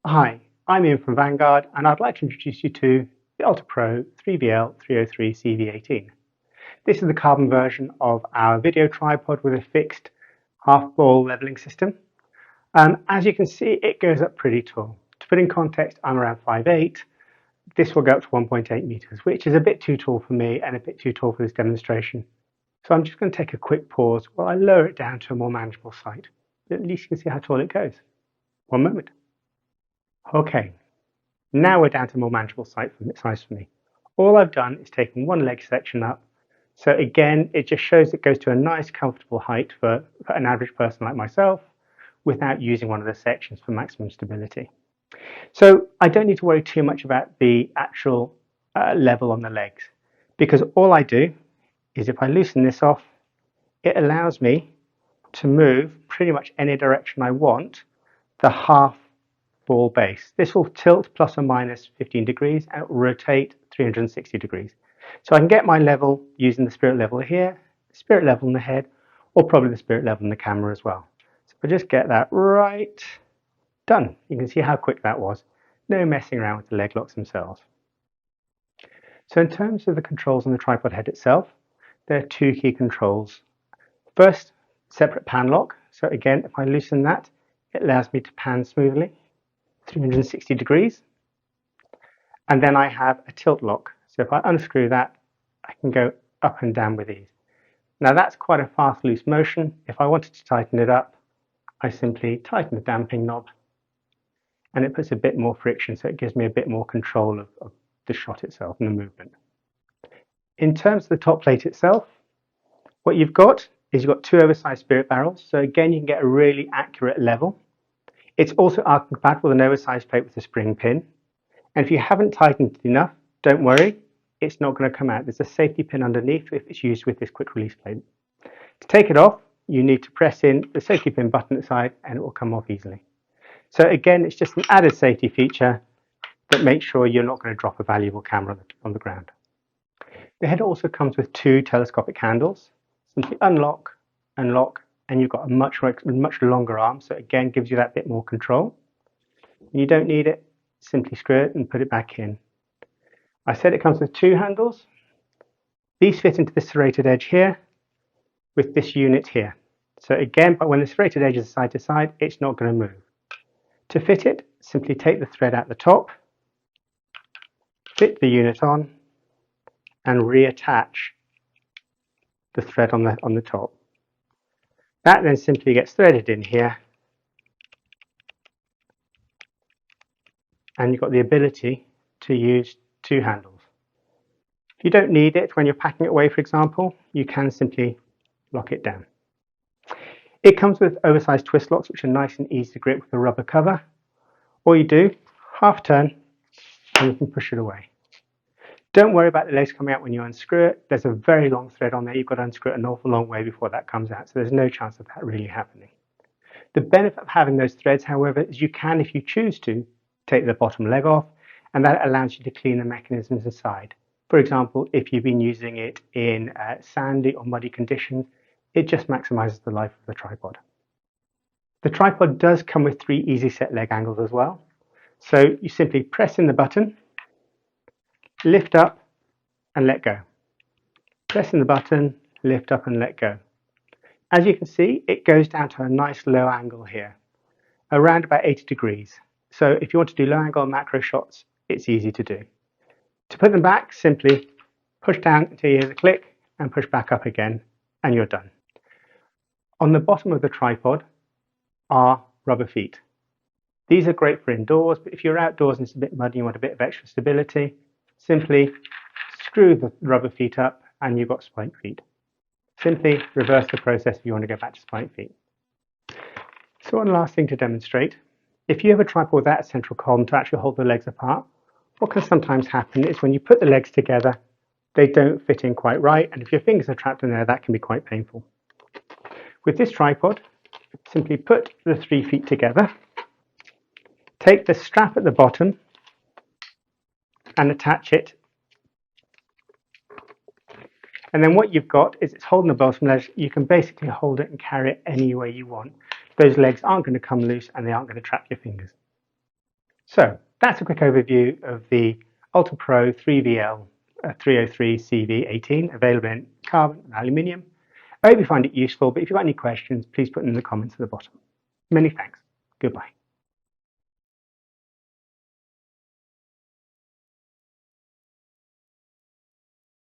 Hi, I'm Ian from Vanguard and I'd like to introduce you to the Alta Pro 3VL303 CV18. This is the carbon version of our video tripod with a fixed half-ball leveling system. As you can see, it goes up pretty tall. To put in context, I'm around 5'8". This will go up to 1.8 meters, which is a bit too tall for me and a bit too tall for this demonstration. So I'm just going to take a quick pause while I lower it down to a more manageable height. At least you can see how tall it goes. One moment. Okay, now we're down to a more manageable size for me. All I've done is taken one leg section up. So again, it just shows it goes to a nice comfortable height for an average person like myself without using one of the sections for maximum stability. So I don't need to worry too much about the actual level on the legs, because all I do is if I loosen this off, it allows me to move pretty much any direction I want the half ball base. This will tilt plus or minus 15 degrees and it will rotate 360 degrees. So I can get my level using the spirit level here, spirit level in the head, or probably the spirit level in the camera as well. So if I just get that right, done. You can see how quick that was. No messing around with the leg locks themselves. So in terms of the controls on the tripod head itself, there are two key controls. First, separate pan lock. So again, if I loosen that, it allows me to pan smoothly 360 degrees. And then I have a tilt lock. So if I unscrew that, I can go up and down with ease. Now that's quite a fast, loose motion. If I wanted to tighten it up, I simply tighten the damping knob and it puts a bit more friction, so it gives me a bit more control of the shot itself and the movement. In terms of the top plate itself, what you've got is you've got two oversized spirit barrels. So again, you can get a really accurate level. It's also Arca compatible with an oversized plate with a spring pin. And if you haven't tightened it enough, don't worry, it's not going to come out. There's a safety pin underneath if it's used with this quick release plate. To take it off, you need to press in the safety pin button at the side and it will come off easily. So again, it's just an added safety feature that makes sure you're not going to drop a valuable camera on the ground. The head also comes with two telescopic handles. Simply unlock, unlock, and you've got a much longer arm, so again gives you that bit more control. When you don't need it, simply screw it and put it back in. I said it comes with two handles. These fit into the serrated edge here with this unit here. So again, but when the serrated edge is side to side, it's not going to move. To fit it, simply take the thread out the top, fit the unit on, and reattach the thread on the top. That then simply gets threaded in here, and you've got the ability to use two handles. If you don't need it when you're packing it away, for example, you can simply lock it down. It comes with oversized twist locks, which are nice and easy to grip with a rubber cover. All you do, half turn, and you can push it away. Don't worry about the legs coming out when you unscrew it. There's a very long thread on there. You've got to unscrew it an awful long way before that comes out, so there's no chance of that really happening. The benefit of having those threads, however, is you can, if you choose to, take the bottom leg off, and that allows you to clean the mechanisms inside. For example, if you've been using it in sandy or muddy conditions, it just maximizes the life of the tripod. The tripod does come with 3 easy set leg angles as well. So you simply press in the button, lift up and let go. Press in the button, lift up and let go. As you can see, it goes down to a nice low angle here, around about 80 degrees. So if you want to do low angle macro shots, it's easy to do. To put them back, simply push down until you hear the click and push back up again, and you're done. On the bottom of the tripod are rubber feet. These are great for indoors, but if you're outdoors and it's a bit muddy and you want a bit of extra stability, simply screw the rubber feet up and you've got spike feet. Simply reverse the process if you want to go back to spike feet. So one last thing to demonstrate. If you have a tripod without a central column to actually hold the legs apart, what can sometimes happen is when you put the legs together, they don't fit in quite right, and if your fingers are trapped in there, that can be quite painful. With this tripod, simply put the 3 feet together, take the strap at the bottom and attach it. And then what you've got is it's holding the bottom leg. You can basically hold it and carry it any way you want. Those legs aren't going to come loose and they aren't going to trap your fingers. So that's a quick overview of the Alta Pro 3VL 303 CV18 available in carbon and aluminium. I hope you find it useful, but if you've got any questions, please put them in the comments at the bottom. Many thanks. Goodbye.